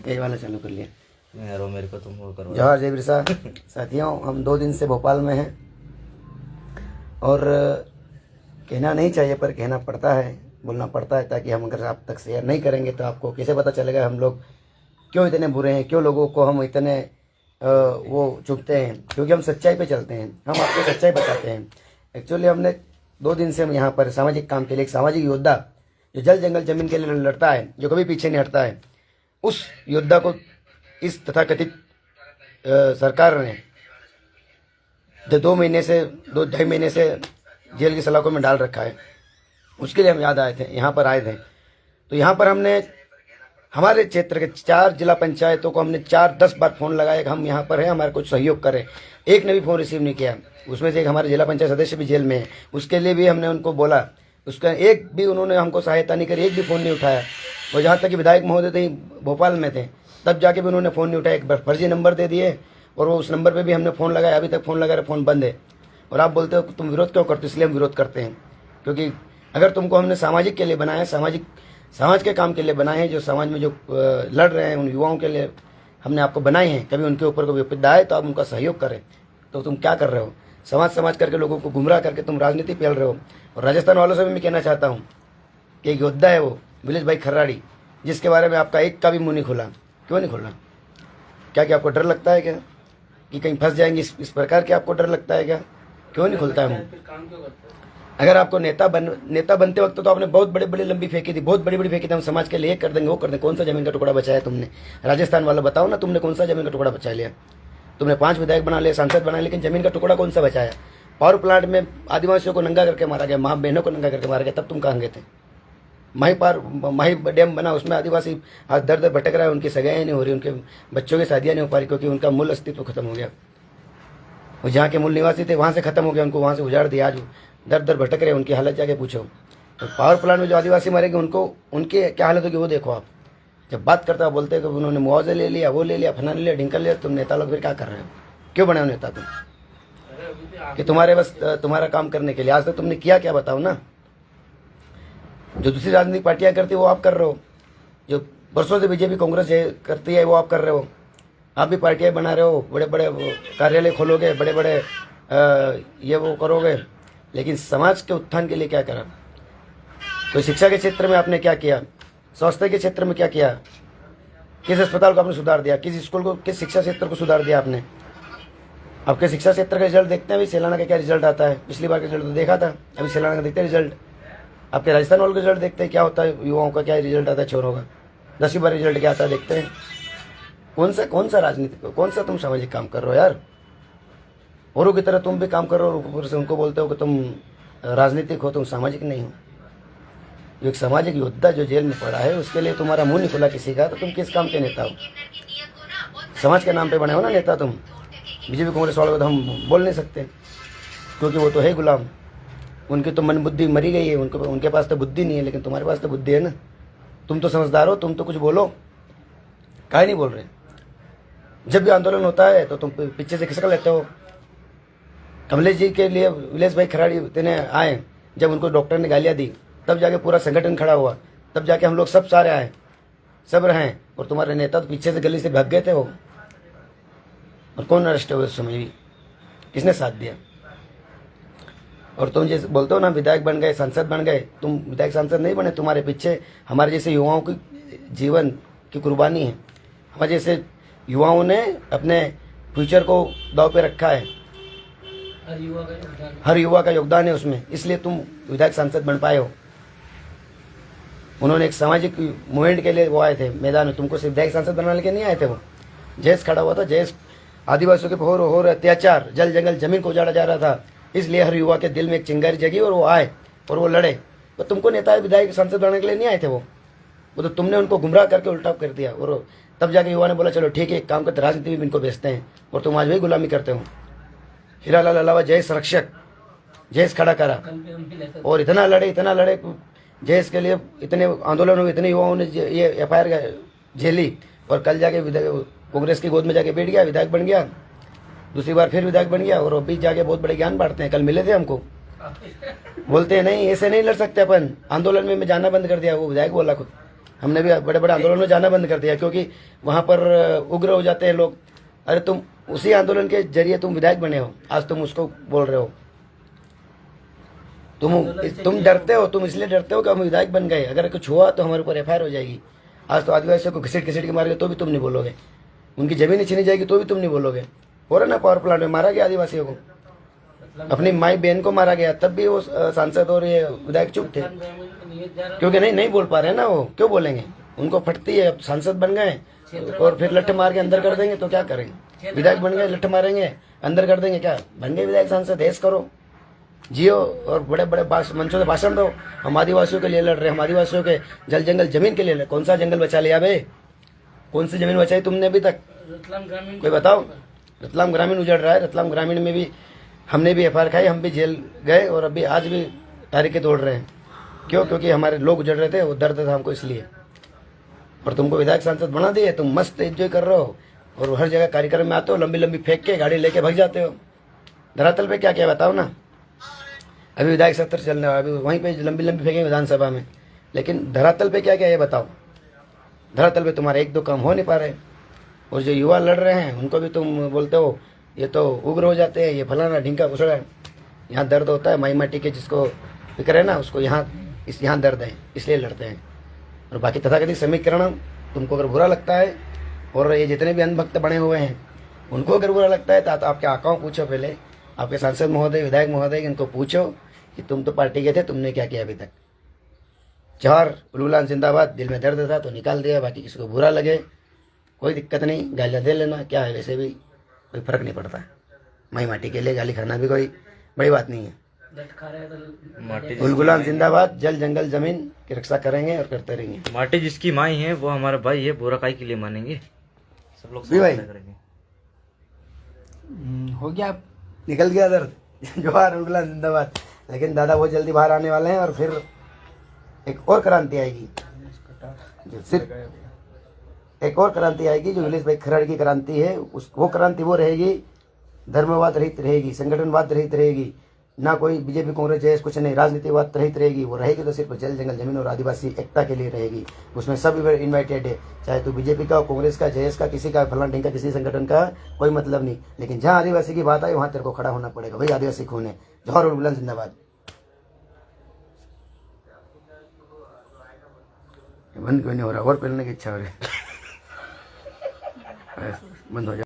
ये वाला चालू कर लिया। यारो मेरे को तुम वो करो। जवाहर जय बिरसा। साथियों, हम 2 दिन से भोपाल में हैं और कहना नहीं चाहिए पर कहना पड़ता है, बोलना पड़ता है, ताकि हम अगर आप तक शेयर नहीं करेंगे तो आपको कैसे पता चलेगा हम लोग क्यों इतने बुरे हैं, क्यों लोगों को हम इतने वो चुभते हैं। क्योंकि हम सच्चाई पे चलते हैं, हम आपको सच्चाई बताते हैं। एक्चुअली हमने 2 दिन से हम यहाँ पर सामाजिक काम के लिए एक सामाजिक योद्धा जो जल जंगल जमीन के लिए लड़ता है, जो कभी पीछे नहीं हटता है, उस योद्धा को इस तथाकथित सरकार ने 2 महीने से 2-2.5 महीने से जेल की सलाखों में डाल रखा है। उसके लिए हम याद आए थे, यहाँ पर आए थे। तो यहाँ पर हमने हमारे क्षेत्र के 4 जिला पंचायतों को हमने 4-10 बार फ़ोन लगाया कि हम यहाँ पर हैं, हमारा कुछ सहयोग करें। एक ने भी फ़ोन रिसीव नहीं किया। उसमें से एक हमारे जिला पंचायत सदस्य भी जेल में है, उसके लिए भी हमने उनको बोला, उसका एक भी उन्होंने हमको सहायता नहीं करी, एक भी फ़ोन नहीं उठाया। और जहाँ तक कि विधायक महोदय थे भोपाल में थे, तब जाके भी उन्होंने फ़ोन नहीं उठाया। एक फर्जी नंबर दे दिए और वो उस नंबर पर भी हमने फ़ोन लगाया, अभी तक फ़ोन लगा रहे, फ़ोन बंद है। और आप बोलते हो तुम विरोध क्यों करते हो? इसलिए हम विरोध करते हैं क्योंकि अगर तुमको हमने सामाजिक के लिए बनाया, समाज के काम के लिए बनाए हैं, जो समाज में जो लड़ रहे हैं उन युवाओं के लिए हमने आपको बनाए हैं, कभी उनके ऊपर कोई विपदा आए तो आप उनका सहयोग करें। तो तुम क्या कर रहे हो? समाज करके लोगों को गुमराह करके तुम राजनीति पेल रहे हो। और राजस्थान वालों से भी मैं कहना चाहता हूँ कि एक योद्धा है वो विलेज भाई खर्राड़ी, जिसके बारे में आपका एक का भी मुँह नहीं खुला। क्यों नहीं खुला? क्या आपको डर लगता है क्या कि कहीं फंस जाएंगे? इस प्रकार के आपको डर लगता है क्या? क्यों नहीं खुलता है मुँह? अगर आपको नेता बनते वक्त तो आपने बहुत बड़ी लंबी फेंकी थी, बहुत बड़ी फेंकी थी, हम समाज के लिए कर देंगे, वो कर देंगे। कौन सा जमीन का टुकड़ा बचाया तुमने? राजस्थान वाला बताओ ना, तुमने कौन सा जमीन का टुकड़ा बचा लिया? तुमने 5 विधायक बना लिए, सांसद बना, लेकिन जमीन का टुकड़ा कौन सा बचाया? पावर प्लांट में आदिवासियों को नंगा करके मारा गया, माँ बहनों को नंगा करके मारा गया, तब तुम कहाँ गए थे? माही डैम बना, उसमें आदिवासी आज दर भटक रहा है, उनकी सगाइयाँ नहीं हो रही, उनके बच्चों की शादियाँ नहीं हो पा रही, क्योंकि उनका मूल अस्तित्व खत्म हो गया। वो जहाँ के मूल निवासी थे वहाँ से खत्म हो गया, उनको वहाँ से उजाड़ दिया। आज दर भटक रहे, उनकी हालत जाके पूछो। तो पावर प्लांट में जो आदिवासी मरेंगे उनके क्या हालत होगी वो देखो आप। जब बात करते हो बोलते हैं कि उन्होंने मुआवजा ले लिया, वो ले लिया, फना ले लिया, ढिंकल लिया। तुम नेता लोग फिर क्या कर रहे हो? क्यों बने हो नेता तुम? कि तुम्हारे बस तुम्हारा काम करने के लिए। आज तक तुमने किया क्या बताओ ना? जो दूसरी राजनीतिक पार्टियां करती है वो आप कर रहे हो, जो वर्षों से बीजेपी कांग्रेस करती है वो आप कर रहे हो। आप भी पार्टियां बना रहे हो, बड़े बड़े कार्यालय खोलोगे, बड़े बड़े ये वो करोगे, लेकिन समाज के उत्थान के लिए क्या करा? तो शिक्षा के क्षेत्र में आपने क्या किया? स्वास्थ्य के क्षेत्र में क्या किया? किस अस्पताल को आपने सुधार दिया? किस स्कूल को, किस शिक्षा क्षेत्र को सुधार दिया आपने? आपके शिक्षा क्षेत्र का रिजल्ट देखते हैं, अभी सेलाना का क्या रिजल्ट आता है? पिछली बार का रिजल्ट तो देखा था, अभी सेलाना का देखते हैं रिजल्ट। आपके राजस्थान वालों का रिजल्ट देखते हैं क्या होता है, युवाओं का क्या रिजल्ट आता है, छोरों का 10वीं बार रिजल्ट क्या आता है देखते हैं। कौन सा राजनीति, कौन सा तुम सामाजिक काम कर रहे हो यार? औरों की तरह तुम भी काम करो और ऊपर से उनको बोलते हो कि तुम राजनीतिक हो, तुम सामाजिक नहीं हो। जो एक सामाजिक योद्धा जो जेल में पड़ा है उसके लिए तुम्हारा मुंह नहीं खुला किसी का, तो तुम किस काम के नेता हो? समाज के नाम पे बने हो ना नेता तुम। बीजेपी कांग्रेस वालों को तो हम बोल नहीं सकते क्योंकि वो तो है गुलाम, उनकी तो मन बुद्धि मरी गई है, उनके पास तो बुद्धि नहीं है, लेकिन तुम्हारे पास तो बुद्धि है ना। तुम तो समझदार हो, तुम तो कुछ बोलो, काहे नहीं बोल रहे? जब भी आंदोलन होता है तो तुम पीछे से खिसक लेते हो। कमलेश जी के लिए विलेश भाई खराड़ी इतने आए, जब उनको डॉक्टर ने गालियाँ दी तब जाके पूरा संगठन खड़ा हुआ, तब जाके हम लोग सब सारे आए, सब रहे। और तुम्हारे नेता तो पीछे से गली से भाग गए थे वो। और कौन अरेस्ट हुए उस समय भी? किसने साथ दिया? और तुम जैसे बोलते हो ना विधायक बन गए, सांसद बन गए, तुम विधायक सांसद नहीं बने, तुम्हारे पीछे हमारे जैसे युवाओं की जीवन की कुर्बानी है। हमारे जैसे युवाओं ने अपने फ्यूचर को दाव पे रखा है, हर युवा का योगदान है उसमें, इसलिए तुम विधायक सांसद बन पाए हो। उन्होंने एक सामाजिक मूवमेंट के लिए वो आए थे मैदान में, तुमको सिर्फ विधायक सांसद बनाने के नहीं आए थे। वो जयस खड़ा हुआ था, जयस आदिवासियों के हो रहे अत्याचार, जल जंगल जमीन को उजाड़ा जा रहा था, इसलिए हर युवा के दिल में एक चिंगारी जगी और वो आए और वो लड़े। तो तुमको नेता विधायक सांसद बनाने के लिए नहीं आए थे वो तो तुमने उनको गुमराह करके उल्टा कर दिया। और तब जाके युवा ने बोला चलो ठीक है, एक काम करते राजनीति में इनको बेचते हैं, और तुम आज भी गुलामी करते हो। हीरालाल अलावा जयस रक्षक, जयस खड़ा करा और इतना लड़े जयस के लिए, इतने आंदोलन हुए, इतने युवाओं ने ये FIR झेली, और कल जाके कांग्रेस की गोद में जाके बैठ गया, विधायक बन गया, दूसरी बार फिर विधायक बन गया। और अभी जाके बहुत बड़े ज्ञान बांटते हैं। कल मिले थे हमको, बोलते हैं नहीं ऐसे नहीं लड़ सकते अपन, आंदोलन में मैं जाना बंद कर दिया। वो विधायक बोला खुद, हमने भी बड़े बड़े आंदोलन में जाना बंद कर दिया, क्योंकि वहाँ पर उग्र हो जाते हैं लोग। अरे तुम उसी आंदोलन के जरिए तुम विधायक बने हो, आज तुम उसको बोल रहे हो। तुम डरते हो, तुम इसलिए डरते हो कि हम विधायक बन गए, अगर कुछ हुआ तो हमारे ऊपर FIR हो जाएगी। आज तो आदिवासियों को घसीट घसीट के मार गए तो भी तुम नहीं बोलोगे, उनकी जमीन छीनी जाएगी तो भी तुम नहीं बोलोगे। हो रहा ना, पावर प्लांट में मारा गया आदिवासियों को, अपनी माई बहन को मारा गया, तब भी वो सांसद और ये विधायक चुप थे, क्योंकि नहीं बोल पा रहे ना। वो क्यों बोलेंगे, उनको फटती है। अब सांसद बन गए और फिर लट्ठे मार के अंदर कर देंगे तो क्या करेंगे? विधायक बन गए, लट्ठे मारेंगे, अंदर कर देंगे, क्या बन गए विधायक सांसद? ऐश करो, जियो और बड़े बड़े मंचों से भाषण दो। हम आदिवासियों के लिए लड़ रहे हैं, हम आदिवासियों के जल जंगल जमीन के लिए लड़। कौन सा जंगल बचा लिया बे? कौन सी जमीन बचाई तुमने अभी तक? कोई बताओ। रतलाम ग्रामीण उजड़ रहा है। रतलाम ग्रामीण में भी हमने भी FIR खाई, हम भी जेल गए और अभी आज भी तारीखें तोड़ रहे हैं। क्यों? क्योंकि हमारे लोग उजड़ रहे थे, वो दर्द था हमको इसलिए। और तुमको विधायक सांसद बना दिए, तुम मस्त एंजॉय कर रहे हो और हर जगह कार्यक्रम में आते हो, लंबी लंबी फेंक के गाड़ी लेके भाग जाते हो। धरातल पे क्या क्या बताओ ना। अभी विधायक सत्र चल रहा है, अभी वहीं पे लंबी लंबी फेंकेंगे विधानसभा में, लेकिन धरातल पे क्या क्या ये बताओ। धरातल पे तुम्हारे एक दो काम हो नहीं पा रहे। और जो युवा लड़ रहे हैं उनको भी तुम बोलते हो ये तो उग्र हो जाते हैं, ये फलाना ढिंका घुसड़ा। यहाँ दर्द होता है, माई माटी के जिसको फिक्र है ना, उसको यहाँ दर्द है, इसलिए लड़ते हैं। और बाकी तथाकथित समीकरण तुमको अगर बुरा लगता है, और ये जितने भी अंधभक्त बने हुए हैं उनको अगर बुरा लगता है तो आपके आकाओं पूछो, पहले आपके सांसद महोदय, विधायक महोदय, इनको पूछो कि तुम तो पार्टी के थे, तुमने क्या किया अभी तक। जवाहर उलगुलान जिंदाबाद, दिल में दर्द था तो निकाल दिया। बाकी किसी को बुरा लगे कोई दिक्कत नहीं, गालियाँ दे लेना, क्या है, वैसे भी कोई फर्क नहीं पड़ता। माई माटी के लिए गाली खाना भी कोई बड़ी बात नहीं है। उलगुलान जिंदाबाद, जल जंगल जमीन की रक्षा करेंगे और करते रहेंगे। माटी जिसकी माई है वो हमारा भाई है, बुरा काई के लिए मानेंगे सब लोग भी भाई। करेंगे। हो गया, निकल गया दर्द। जवाहर उलगुलान जिंदाबाद। लेकिन दादा बहुत जल्दी बाहर आने वाले हैं और फिर एक और क्रांति आएगी, जो सिर्फ एक और क्रांति आएगी, जो नीलेश भाई खरड़ की क्रांति है। वो क्रांति वो रहेगी, धर्मवाद रहित रहेगी, संगठनवाद रहित रहेगी, ना कोई बीजेपी कांग्रेस जैस कुछ नहीं, राजनीतिवाद रहित रहेगी। वो रहेगी तो सिर्फ जल जंगल जमीन और आदिवासी एकता के लिए रहेगी। उसमें सब इन्वाइटेड है, चाहे तू बीजेपी का, कांग्रेस का, जयस का, किसी का, फलाना ढिंका, किसी संगठन का, कोई मतलब नहीं। लेकिन जहाँ आदिवासी की बात आई वहां तेरे को खड़ा होना पड़ेगा। भाई आदिवासी खून है। जवाहर उलगुलान जिंदाबाद। बंद क्यों नहीं हो रहा? और पहनने की इच्छा हो रही है, बंद हो जाए।